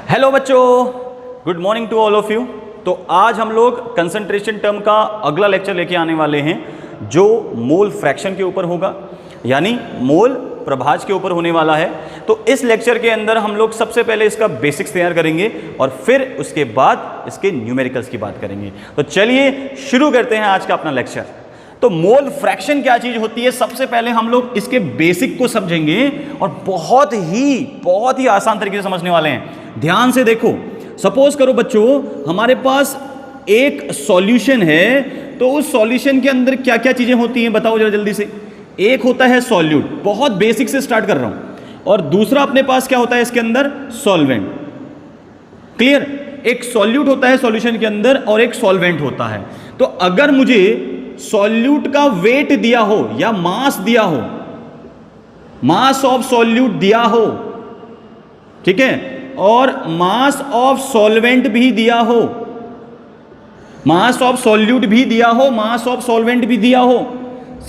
Hello बच्चों, good morning to all of you. तो आज हम लोग कंसंट्रेशन टर्म का अगला लेक्चर लेके आने वाले हैं जो मोल फ्रैक्शन के ऊपर होगा, यानी मोल प्रभाज के ऊपर होने वाला है। तो इस लेक्चर के अंदर हम लोग सबसे पहले इसका बेसिक्स तैयार करेंगे और फिर उसके बाद इसके न्यूमेरिकल्स की बात करेंगे। तो चलिए शुरू करते हैं आज का अपना लेक्चर। तो मोल फ्रैक्शन क्या चीज होती है, सबसे पहले हम लोग इसके बेसिक को समझेंगे और बहुत ही आसान तरीके से समझने वाले हैं। ध्यान से देखो, सपोज करो बच्चों हमारे पास एक सॉल्यूशन है, तो उस सॉल्यूशन के अंदर क्या क्या चीजें होती हैं बताओ जरा जल्दी से। एक होता है सॉल्यूट, बहुत बेसिक से स्टार्ट कर रहा हूं, और दूसरा अपने पास क्या होता है इसके अंदर, सॉल्वेंट। क्लियर? एक सॉल्यूट होता है सॉल्यूशन के अंदर और एक सॉल्वेंट होता है। तो अगर मुझे सॉल्यूट का वेट दिया हो या मास दिया हो, मास ऑफ सॉल्यूट दिया हो, ठीक है, और मास ऑफ सॉल्वेंट भी दिया हो, मास ऑफ सॉल्यूट भी दिया हो, मास ऑफ सॉल्वेंट भी दिया हो,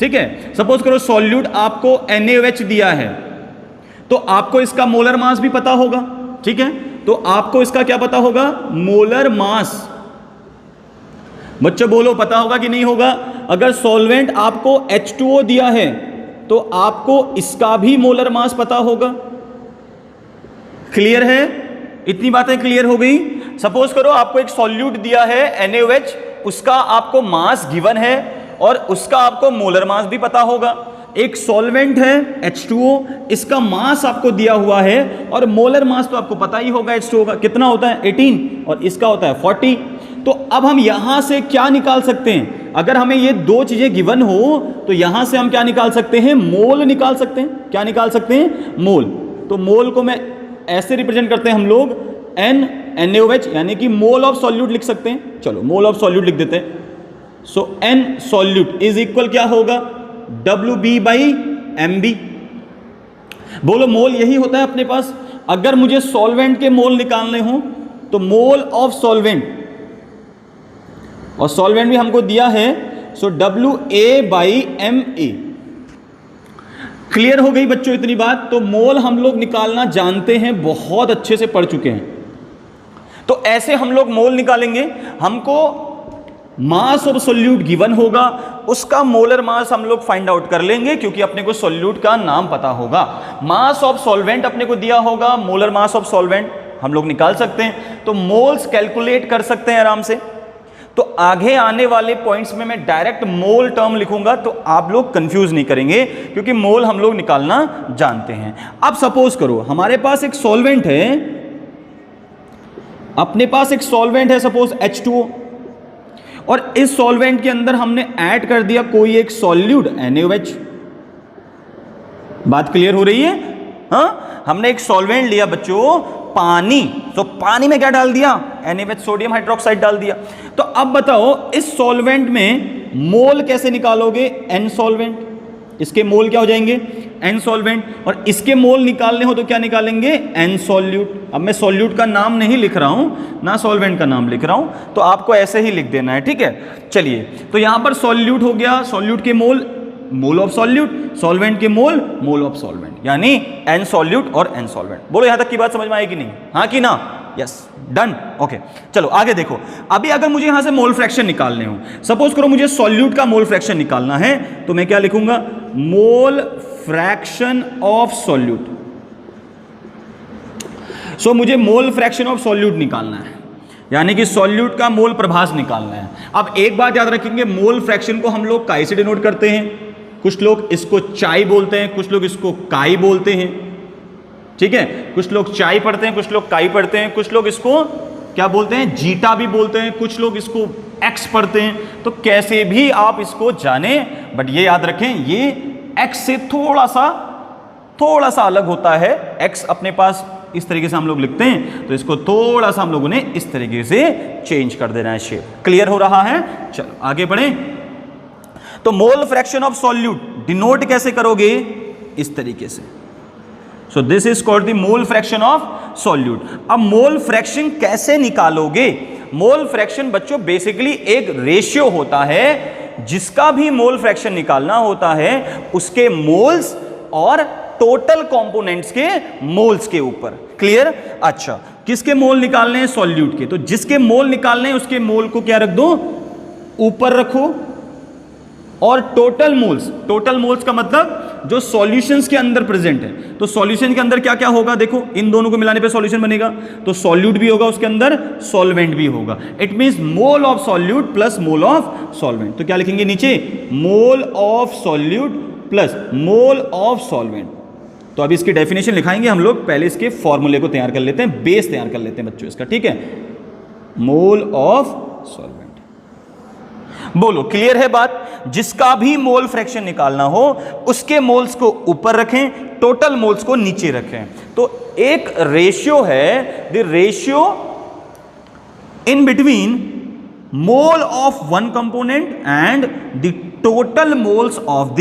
ठीक है। सपोज करो सॉल्यूट आपको NaOH दिया है, तो आपको इसका मोलर मास भी पता होगा, ठीक है। तो आपको इसका क्या पता होगा, मोलर मास। बच्चों बोलो पता होगा कि नहीं होगा। अगर सॉल्वेंट आपको H2O दिया है तो आपको इसका भी मोलर मास पता होगा। क्लियर है? इतनी बातें क्लियर हो गई। सपोज करो आपको एक सॉल्यूट दिया है NaOH, उसका आपको मास गिवन है और उसका आपको मोलर मास भी पता होगा। एक सॉल्वेंट है H2O, इसका मास आपको दिया हुआ है और मोलर मास तो आपको पता ही होगा H2O का कितना होता है, 18, और इसका होता है 40। तो अब हम यहां से क्या निकाल सकते हैं, अगर हमें ये दो चीजें गिवन हो तो यहां से हम क्या निकाल सकते हैं, मोल निकाल सकते हैं। क्या निकाल सकते हैं, मोल। तो मोल को मैं ऐसे रिप्रेजेंट करते हैं हम लोग, NaOH, यानी कि मोल ऑफ सॉल्यूट लिख सकते हैं। चलो मोल ऑफ सॉल्यूट लिख देते हैं। सो N सॉल्यूट इज इक्वल क्या होगा, WB/MB। बोलो मोल यही होता है अपने पास। अगर मुझे सॉल्वेंट के मोल निकालने हो तो मोल ऑफ सॉल्वेंट, और सॉल्वेंट भी हमको दिया है, सो WA/MA। क्लियर हो गई बच्चों इतनी बात। तो मोल हम लोग निकालना जानते हैं, बहुत अच्छे से पढ़ चुके हैं। तो ऐसे हम लोग मोल निकालेंगे। हमको मास ऑफ सॉल्यूट गिवन होगा, उसका मोलर मास हम लोग फाइंड आउट कर लेंगे क्योंकि अपने को सॉल्यूट का नाम पता होगा। मास ऑफ सॉल्वेंट अपने को दिया होगा, मोलर मास ऑफ सॉल्वेंट हम लोग निकाल सकते हैं। तो मोल्स कैलकुलेट कर सकते हैं आराम से। तो आगे आने वाले पॉइंट्स में मैं डायरेक्ट मोल टर्म लिखूंगा तो आप लोग कंफ्यूज नहीं करेंगे क्योंकि मोल हम लोग निकालना जानते हैं। अब सपोज करो हमारे पास एक सॉल्वेंट है, अपने पास एक सॉल्वेंट है सपोज H2O, और इस सॉल्वेंट के अंदर हमने ऐड कर दिया कोई एक सॉल्यूट NaOH। बात क्लियर हो रही है? हाँ, हमने एक सॉल्वेंट लिया बच्चों, पानी, तो पानी में क्या डाल दिया, NaOH, सोडियम हाइड्रोक्साइड डाल दिया। तो अब बताओ इस सॉल्वेंट में मोल कैसे निकालोगे, N सॉल्वेंट, इसके मोल क्या हो जाएंगे, N सॉल्वेंट, और इसके मोल निकालने हो तो क्या निकालेंगे, N सॉल्यूट। अब मैं सॉल्यूट का नाम नहीं लिख रहा हूं ना, सॉल्वेंट का नाम लिख रहा हूं, तो आपको ऐसे ही लिख देना है, ठीक है। चलिए, तो यहां पर सॉल्यूट हो गया, सॉल्यूट के मोल, मोल ऑफ सॉल्यूट, सॉल्वेंट के मोल, मोल ऑफ सॉल्वेंट, यानी N सॉल्यूट और N सॉल्वेंट। बोलो यहां तक की बात समझ में आई कि नहीं, हाँ कि ना, यस, डन, ओके। चलो आगे देखो। अभी अगर मुझे यहां से मोल फ्रैक्शन निकालने हो, सपोज करो मुझे सॉल्यूट का मोल फ्रैक्शन निकालना है, तो मैं क्या लिखूंगा, मोल फ्रैक्शन ऑफ सॉल्यूट। सो मुझे मोल फ्रैक्शन ऑफ सॉल्यूट निकालना है, यानी कि सॉल्यूट का मोल प्रभास निकालना है। अब एक बात याद रखेंगे, मोल फ्रैक्शन को हम लोग काई से डिनोट करते हैं। कुछ लोग इसको चाई बोलते हैं, कुछ लोग इसको काई बोलते हैं, ठीक है। कुछ लोग चाई पढ़ते हैं, कुछ लोग काई पढ़ते हैं, कुछ लोग इसको क्या बोलते हैं, जीटा भी बोलते हैं, कुछ लोग इसको एक्स पढ़ते हैं। तो कैसे भी आप इसको जाने, बट ये याद रखें ये एक्स से थोड़ा सा अलग होता है। एक्स अपने पास इस तरीके से हम लोग लिखते हैं, तो इसको थोड़ा सा हम लोगों ने इस तरीके से चेंज कर देना है शेप। क्लियर हो रहा है? चलो आगे बढ़े। तो मोल फ्रैक्शन ऑफ सॉल्यूट डिनोट कैसे करोगे, इस तरीके से। So this is called the mole fraction of solute. अब मोल फ्रैक्शन कैसे निकालोगे, मोल फ्रैक्शन बच्चों बेसिकली एक रेशियो होता है, जिसका भी मोल फ्रैक्शन निकालना होता है उसके मोल्स और टोटल कंपोनेंट्स के मोल्स के ऊपर। क्लियर? अच्छा, किसके मोल निकालने हैं? सॉल्यूट के। तो जिसके मोल निकालने हैं उसके मोल को क्या रख दो? ऊपर रखो। और टोटल मोल्स का मतलब जो सॉल्यूशंस के अंदर प्रेजेंट है। तो सॉल्यूशन के अंदर क्या क्या होगा? देखो, इन दोनों को मिलाने पे सॉल्यूशन बनेगा, तो सॉल्यूट भी होगा उसके अंदर, सॉल्वेंट भी होगा। It means mole of solute plus mole of solvent. तो क्या लिखेंगे नीचे? Mole of solute plus mole of solvent. तो अभी इसकी डेफिनेशन लिखाएंगे हम लोग, पहले इसके फॉर्मूले को तैयार कर लेते हैं, बेस तैयार कर लेते हैं बच्चों इसका। ठीक है, मोल ऑफ सॉल्वेंट। बोलो, क्लियर है बात? जिसका भी मोल फ्रैक्शन निकालना हो उसके मोल्स को ऊपर रखें, टोटल मोल्स को नीचे रखें। तो एक रेशियो है, the ratio in between mole of one component and the total moles of the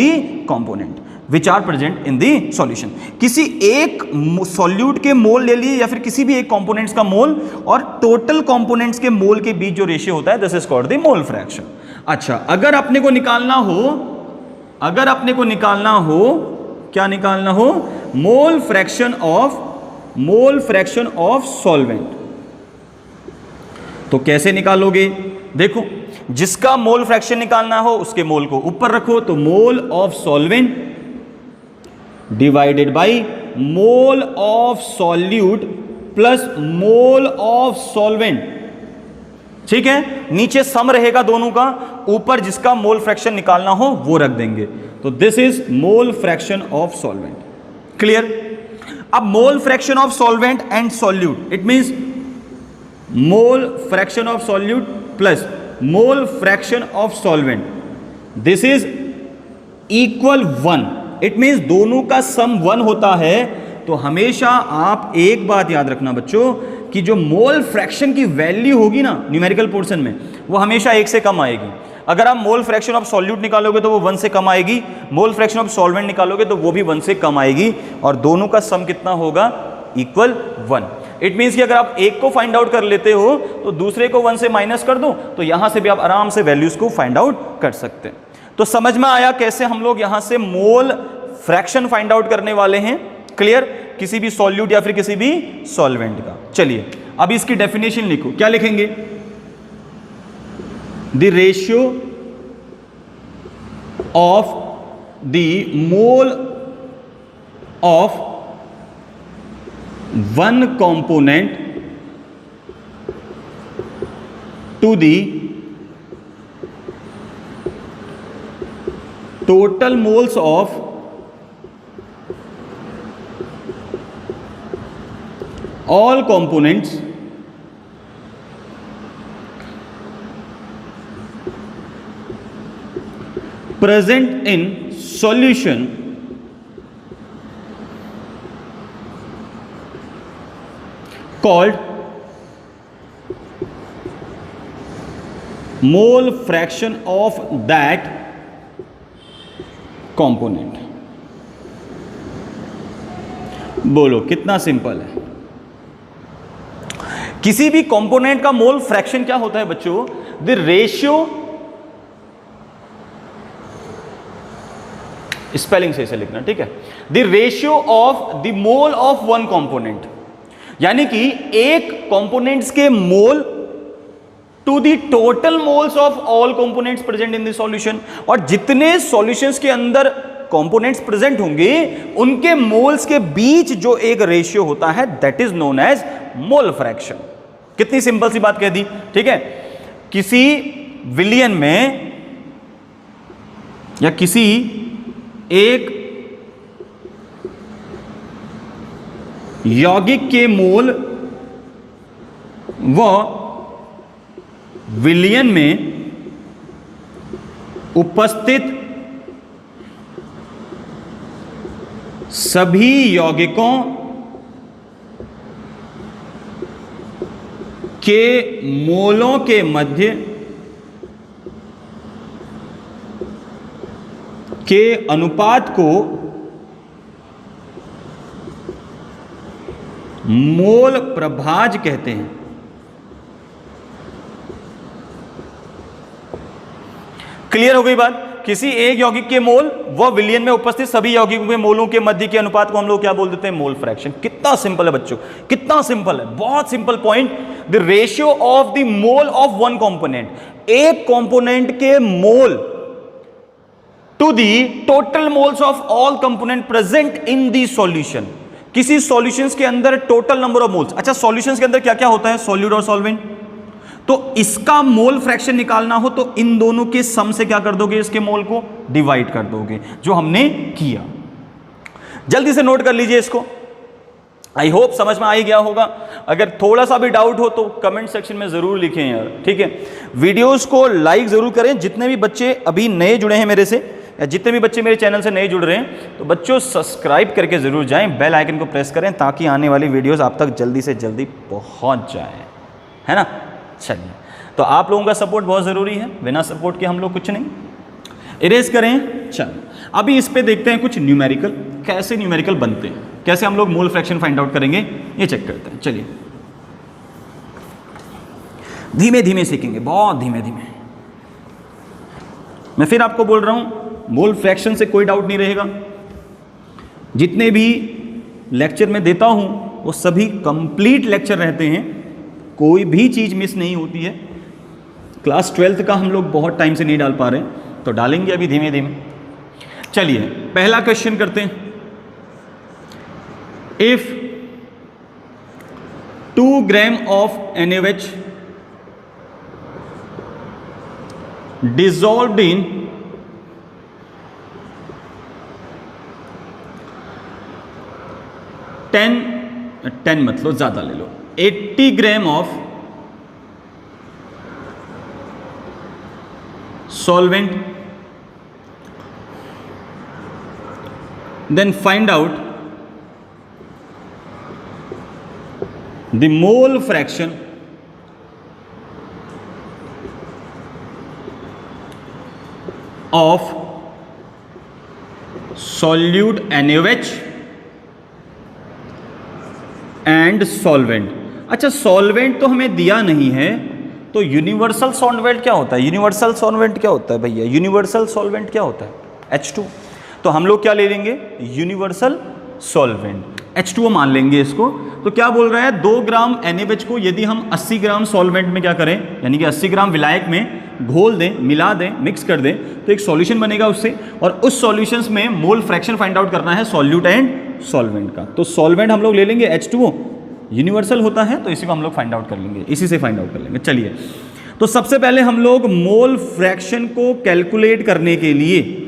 component which are present in the solution. किसी एक सॉल्यूट के मोल ले लिए या फिर किसी भी एक कंपोनेंट्स का मोल और टोटल कंपोनेंट्स के मोल के बीच जो रेशियो होता है, this is called the mole fraction. अच्छा, अगर अपने को निकालना हो क्या निकालना हो? मोल फ्रैक्शन ऑफ सॉल्वेंट। तो कैसे निकालोगे? देखो, जिसका मोल फ्रैक्शन निकालना हो उसके मोल को ऊपर रखो, तो mole of solvent divided by mole of solute plus mole of solvent. ठीक है, नीचे सम रहेगा दोनों का, ऊपर जिसका मोल फ्रैक्शन निकालना हो वो रख देंगे। तो this is mole fraction of solvent. Clear? अब mole fraction of solvent and solute, it means mole fraction of solute plus mole fraction of solvent, this is equal 1। It means दोनों का सम 1 होता है। तो हमेशा आप एक बात याद रखना बच्चों, कि जो मोल फ्रैक्शन की वैल्यू होगी ना न्यूमेरिकल पोर्शन में, वो हमेशा 1 से कम आएगी। अगर आप मोल फ्रैक्शन ऑफ सॉल्यूट निकालोगे तो वो 1 से कम आएगी, मोल फ्रैक्शन ऑफ सॉल्वेंट निकालोगे तो वो भी 1 से कम आएगी, और दोनों का सम कितना होगा? इक्वल 1। इट मीन्स कि अगर आप एक को फाइंड आउट कर लेते हो तो दूसरे को 1 से माइनस कर दो, तो यहां से भी आप आराम से वैल्यूज को फाइंड आउट कर सकते हैं। तो समझ में आया कैसे हम लोग यहां से मोल फ्रैक्शन फाइंड आउट करने वाले हैं? क्लियर? किसी भी सॉल्यूट या फिर किसी भी सॉल्वेंट का। चलिए अब इसकी डेफिनेशन लिखो। क्या लिखेंगे? The ratio of the mole of one component to the total moles of all components present in solution called mole fraction of that component। बोलो कितना सिंपल है। किसी भी कंपोनेंट का मोल फ्रैक्शन क्या होता है बच्चों? द रेशियो, स्पेलिंग से इसे लिखना, ठीक है, the ratio of the mole of one component, यानी कि एक कंपोनेंट्स के mole to the total moles of all components present in the solution. और जितने सॉल्यूशंस के अंदर कंपोनेंट्स प्रेजेंट होंगे उनके मोल्स के बीच जो एक रेशियो होता है, that is known as mole fraction. कितनी सिंपल सी बात कह दी, ठीक है। किसी विलियन में या किसी एक यौगिक के मोल व विलियन में उपस्थित सभी यौगिकों के मोलों के मध्य के अनुपात को मोल प्रभाज कहते हैं। क्लियर हो गई बात किसी एक यौगिक के मोल व विलयन में उपस्थित सभी यौगिकों के मोलों के मध्य के अनुपात को हम लोग क्या बोल देते हैं? Mole fraction. कितना सिंपल है बच्चों, कितना सिंपल है, बहुत simple point. The ratio of the mole of one component, एक कंपोनेंट के mole to the total moles of all component present in the solution. किसी सॉल्यूशंस के अंदर टोटल नंबर ऑफ मोल्स। अच्छा, सॉल्यूशंस के अंदर क्या क्या होता है? सॉल्यूट और सॉल्वेंट। तो इसका मोल फ्रैक्शन निकालना हो तो इन दोनों के सम से क्या कर दोगे? इसके मोल को डिवाइड कर दोगे, जो हमने किया। जल्दी से नोट कर लीजिए इसको। आई होप समझ में आ ही गया होगा। अगर थोड़ा सा भी डाउट हो तो कमेंट सेक्शन में जरूर लिखें यार, ठीक है। वीडियोस को लाइक जरूर करें। जितने भी बच्चे अभी नए जुड़े हैं मेरे से, या जितने भी बच्चे मेरे चैनल से नए जुड़ रहे हैं, तो बच्चों सब्सक्राइब करके जरूर जाएं, बेल आइकन को प्रेस करें ताकि आने वाली वीडियोस आप तक जल्दी से जल्दी पहुंच जाए, है ना। चलिए, तो आप लोगों का सपोर्ट बहुत ज़रूरी है, बिना सपोर्ट के हम लोग कुछ नहीं। इरेज करें। चलिए, अभी इस पे देखते हैं कुछ न्यूमेरिकल, कैसे न्यूमेरिकल बनते हैं, कैसे हम लोग मोल फ्रैक्शन फाइंड आउट करेंगे, ये चेक करते हैं। चलिए, धीमे धीमे सीखेंगे, बहुत धीमे धीमे। मैं फिर आपको बोल रहा हूं, मोल फ्रैक्शन से कोई डाउट नहीं रहेगा। जितने भी लेक्चर में देता हूं वो सभी कंप्लीट लेक्चर रहते हैं, कोई भी चीज़ मिस नहीं होती है। क्लास 12th का हम लोग बहुत टाइम से नहीं डाल पा रहे हैं, तो डालेंगे अभी धीमे धीमे। चलिए, पहला क्वेश्चन करते हैं। If 2 gram of NaOH dissolved in 10 मत लो, ज्यादा ले लो, 80 gram of solvent, then find out the mole fraction of solute NaOH and solvent. अच्छा, सॉल्वेंट तो हमें दिया नहीं है, तो यूनिवर्सल सॉल्वेंट क्या होता है? यूनिवर्सल सॉल्वेंट क्या होता है भैया? यूनिवर्सल सॉल्वेंट क्या होता है? H2। तो हम लोग क्या ले लेंगे? यूनिवर्सल सॉल्वेंट, H2O मान लेंगे इसको। तो क्या बोल रहा है? 2 ग्राम NaOH को यदि हम 80 ग्राम सॉल्वेंट में क्या करें, यानी कि 80 ग्राम विलायक में घोल दें, मिला दें, मिक्स कर दें, तो एक सॉल्यूशन बनेगा उससे, और उस सॉल्यूशंस में मोल फ्रैक्शन फाइंड आउट करना है सॉल्यूट एंड सॉल्वेंट का। तो सॉल्वेंट हम लोग ले लेंगे H2O, यूनिवर्सल होता है, तो इसी को हम लोग फाइंड आउट कर लेंगे, इसी से फाइंड आउट कर लेंगे। चलिए, तो सबसे पहले हम लोग मोल फ्रैक्शन को कैलकुलेट करने के लिए,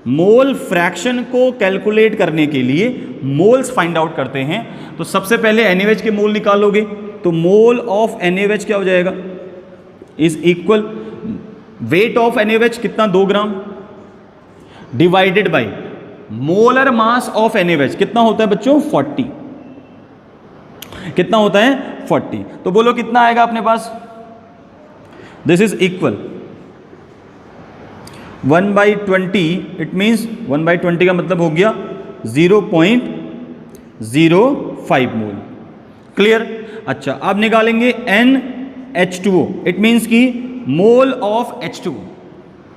मोल फ्रैक्शन को कैलकुलेट करने के लिए मोल्स फाइंड आउट करते हैं। तो सबसे पहले NaOH के मोल निकालोगे, तो मोल ऑफ NaOH क्या हो जाएगा? Is equal weight of NaOH कितना? 2 gram, divided by molar mass of NaOH कितना होता है बच्चों? 40। कितना होता है? 40। तो बोलो कितना आएगा अपने पास? This is equal 1/20। It means 1/20 का मतलब हो गया 0.05 मोल। क्लियर? अच्छा, अब निकालेंगे NH2O। इट मीन्स की मोल ऑफ H2O।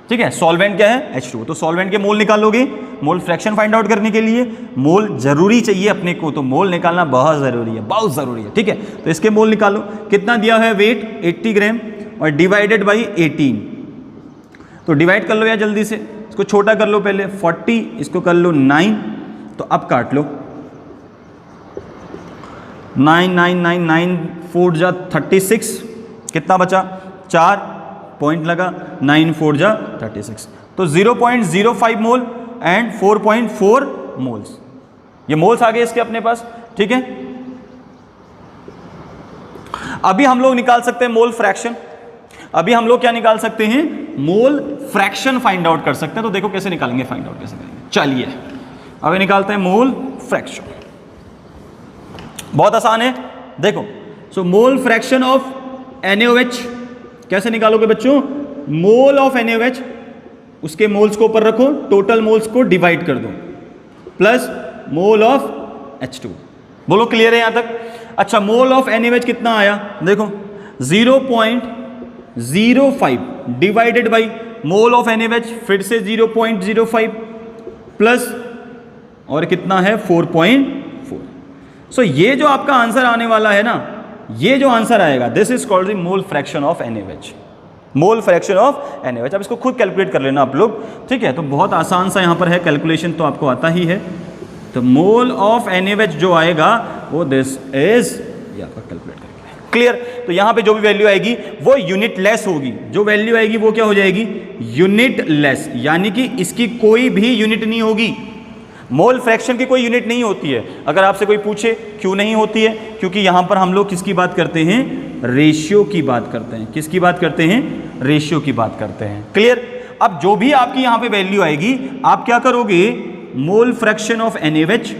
ठीक है, सॉल्वेंट क्या है? H2O। तो सॉल्वेंट के मोल निकालोगे, मोल फ्रैक्शन फाइंड आउट करने के लिए मोल जरूरी चाहिए अपने को, तो मोल निकालना बहुत जरूरी है, बहुत जरूरी है। ठीक है, तो इसके मोल निकालो। कितना दिया है? वेट 80 ग्राम और डिवाइडेड बाई 18। तो डिवाइड कर लो यार जल्दी से, इसको छोटा कर लो पहले, 40, इसको कर लो 9, तो अब काट लो। 9 9 9 9 4 जा 36, कितना बचा? 4 पॉइंट लगा, 9 4 जा 36, तो 0.05 मोल एंड 4.4 मोल्स। ये मोल्स आ गए इसके अपने पास। ठीक है, अभी हम लोग निकाल सकते हैं मोल फ्रैक्शन। अभी हम लोग क्या निकाल सकते हैं? मोल फ्रैक्शन फाइंड आउट कर सकते हैं। तो देखो कैसे निकालेंगे, फाइंड आउट कैसे करेंगे। चलिए, अभी निकालते हैं मोल फ्रैक्शन। बहुत आसान है, देखो। सो मोल फ्रैक्शन ऑफ NaOH कैसे निकालोगे बच्चों? मोल ऑफ NaOH, उसके मोल्स को ऊपर रखो, टोटल मोल्स को डिवाइड कर दो, प्लस मोल ऑफ H2। बोलो क्लियर है यहां तक? अच्छा, मोल ऑफ NaOH कितना आया? देखो 0.05 divided by mole of NaOH फिर से 0.05 प्लस और कितना है 4.4। सो ये जो आपका आंसर आने वाला है ना, ये जो आंसर आएगा this is called the mole fraction of NaOH, mole fraction of NaOH। अब इसको खुद कैलकुलेट कर लेना आप लोग, ठीक है। तो बहुत आसान सा यहाँ पर है कैलकुलेशन, तो आपको आता ही है। तो मोल ऑफ NaOH जो आएगा वो दिस इज, ये आपका कैलकुलेट करेंगे, क्लियर। तो यहाँ पे जो भी वैल्यू आएगी वो यूनिट लेस होगी, जो वैल्यू आएगी वो क्या हो जाएगी, यूनिट लेस, यानी कि इसकी कोई भी यूनिट नहीं होगी। मोल फ्रैक्शन की कोई यूनिट नहीं होती है। अगर आपसे कोई पूछे क्यों नहीं होती है, क्योंकि यहाँ पर हम लोग किसकी बात करते हैं, रेशियो की बात करते हैं। किसकी बात करते हैं, रेशियो की बात करते हैं, क्लियर। अब जो भी आपकी यहाँ पे वैल्यू आएगी आप क्या करोगे, मोल fraction of NaOH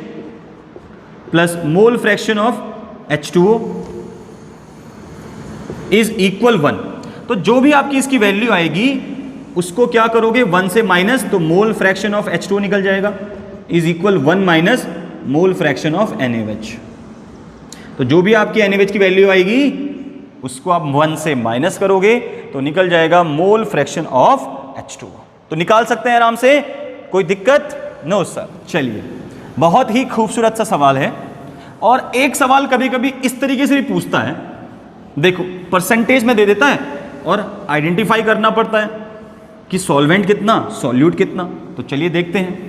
plus mole fraction of H2O is equal 1। तो जो भी आपकी इसकी वैल्यू आएगी उसको क्या करोगे, 1 से माइनस, तो मोल फ्रैक्शन ऑफ H2O निकल जाएगा, is equal 1 minus mole fraction of NaOH। तो जो भी आपकी NaOH की वैल्यू आएगी उसको आप 1 से माइनस करोगे तो निकल जाएगा मोल फ्रैक्शन ऑफ H2O। तो निकाल सकते हैं आराम से, कोई दिक्कत नो सर। चलिए, बहुत ही खूबसूरत सा सवाल है। और एक सवाल कभी कभी इस तरीके से भी पूछता है, देखो परसेंटेज में दे देता है और आइडेंटिफाई करना पड़ता है कि सॉल्वेंट कितना, सॉल्यूट कितना। तो चलिए देखते हैं।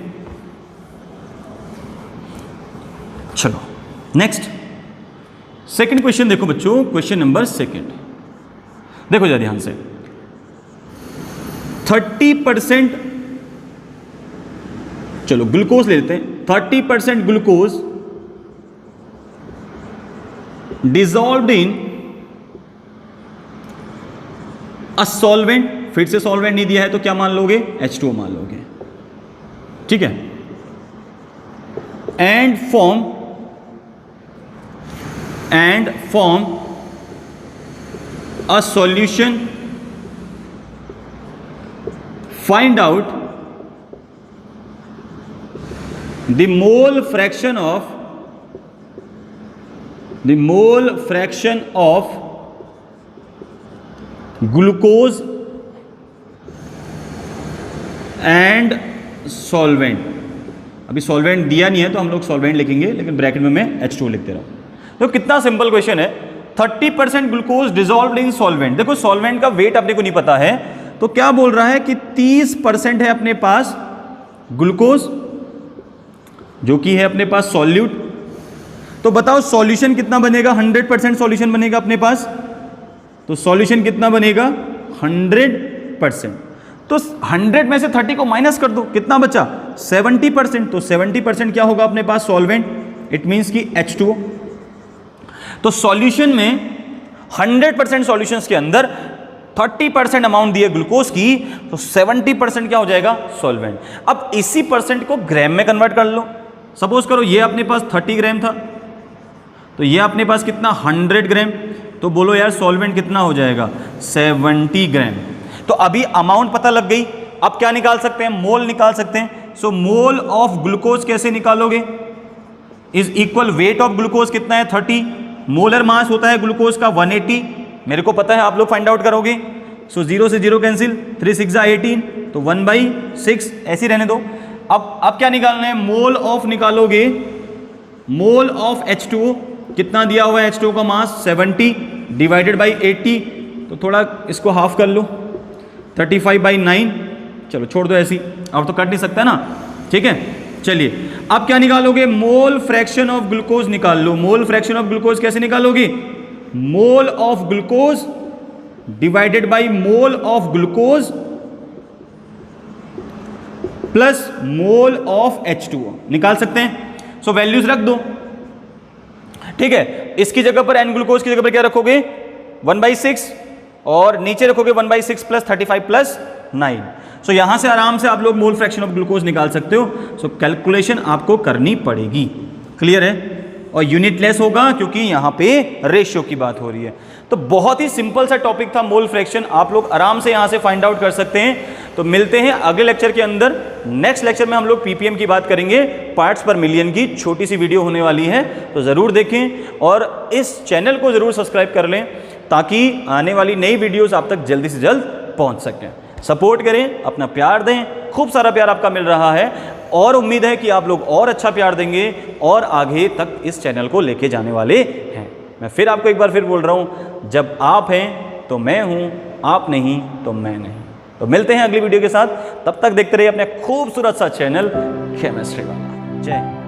चलो नेक्स्ट सेकंड क्वेश्चन देखो बच्चों, क्वेश्चन नंबर सेकंड देखो जरा ध्यान से। 30%, चलो ग्लूकोज ले लेते हैं, 30% glucose dissolved in a solvent, फिर से सॉल्वेंट नहीं दिया है तो क्या मान लोगे, H2O मान लोगे, ठीक है। And form a solution, find out the mole fraction of glucose and solvent। अभी सॉल्वेंट दिया नहीं है तो हम लोग सॉल्वेंट लिखेंगे, लेकिन ब्रैकेट में मैं H2O लिखते रहूं। तो कितना सिंपल क्वेश्चन है, 30% ग्लूकोज डिजॉल्व्ड इन सॉल्वेंट। देखो सॉल्वेंट का वेट अपने को नहीं पता है, तो क्या बोल रहा है कि 30% है अपने पास ग्लूकोज जो कि है अपने पास सॉल्यूट। तो बताओ सॉल्यूशन कितना बनेगा, 100% सॉल्यूशन बनेगा अपने पास। तो सॉल्यूशन कितना बनेगा, 100%। तो 100 में से 30 को माइनस कर दो, कितना बचा, 70%। तो 70% क्या होगा अपने पास, सॉल्वेंट, इट मींस कि H2O। तो सॉल्यूशन में 100% सॉल्यूशंस के अंदर 30% अमाउंट दिए ग्लूकोज की, तो 70% क्या हो जाएगा, सॉल्वेंट। अब इसी परसेंट को ग्राम में कन्वर्ट कर लो। सपोज करो ये अपने पास 30 ग्राम था, तो ये अपने पास कितना, 100 ग्राम। तो बोलो यार सॉल्वेंट कितना हो जाएगा, 70 ग्राम। तो अभी अमाउंट पता लग गई, अब क्या निकाल सकते हैं, मोल निकाल सकते हैं। सो मोल ऑफ ग्लूकोज कैसे निकालोगे, is equal weight of glucose कितना है, 30, मोलर मास होता है ग्लूकोज का 180, मेरे को पता है, आप लोग फाइंड आउट करोगे। सो 0 से 0 कैंसिल, 3 6 18, तो 1/6 ऐसे रहने दो। अब क्या निकालना है, मोल ऑफ निकालोगे, मोल ऑफ H2O कितना दिया हुआ है, H2O का मास 70 डिवाइडेड बाई 80, तो थोड़ा इसको हाफ कर लो, 35/9। चलो छोड़ दो ऐसी, अब तो कट नहीं सकता ना, ठीक है। चलिए अब क्या निकालोगे, मोल फ्रैक्शन ऑफ ग्लूकोज निकाल लो। मोल फ्रैक्शन ऑफ ग्लूकोज कैसे निकालोगे, mole of glucose divided by mole of glucose plus mole of H2O निकाल सकते हैं। सो वैल्यूज रख दो, ठीक है। इसकी जगह पर एन ग्लूकोज की जगह पर क्या रखोगे, 1/6, और नीचे रखोगे 1/6 प्लस 35 प्लस 9। सो यहां से आराम से आप लोग मोल फ्रैक्शन ऑफ ग्लूकोज निकाल सकते हो। सो कैलकुलेशन आपको करनी पड़ेगी, क्लियर है। और यूनिट लेस होगा क्योंकि यहां पे रेशियो की बात हो रही है। तो बहुत ही सिंपल सा टॉपिक था मोल फ्रैक्शन, आप लोग आराम से यहां से फाइंड आउट कर सकते हैं। तो मिलते हैं अगले लेक्चर के अंदर। नेक्स्ट लेक्चर में हम लोग पीपीएम की बात करेंगे, पार्ट्स पर मिलियन की छोटी सी वीडियो होने वाली है, तो ज़रूर देखें और इस चैनल को ज़रूर सब्सक्राइब कर लें ताकि आने वाली नई वीडियोज़ आप तक जल्दी से जल्द पहुँच सकें। सपोर्ट करें, अपना प्यार दें, खूब सारा प्यार आपका मिल रहा है और उम्मीद है कि आप लोग और अच्छा प्यार देंगे और आगे तक इस चैनल को लेके जाने वाले हैं। मैं फिर आपको एक बार फिर बोल रहा हूँ, जब आप हैं तो मैं हूँ, आप नहीं तो मैं नहीं। तो मिलते हैं अगली वीडियो के साथ, तब तक देखते रहिए अपने खूबसूरत सा चैनल केमिस्ट्री वाला। जय हिंद।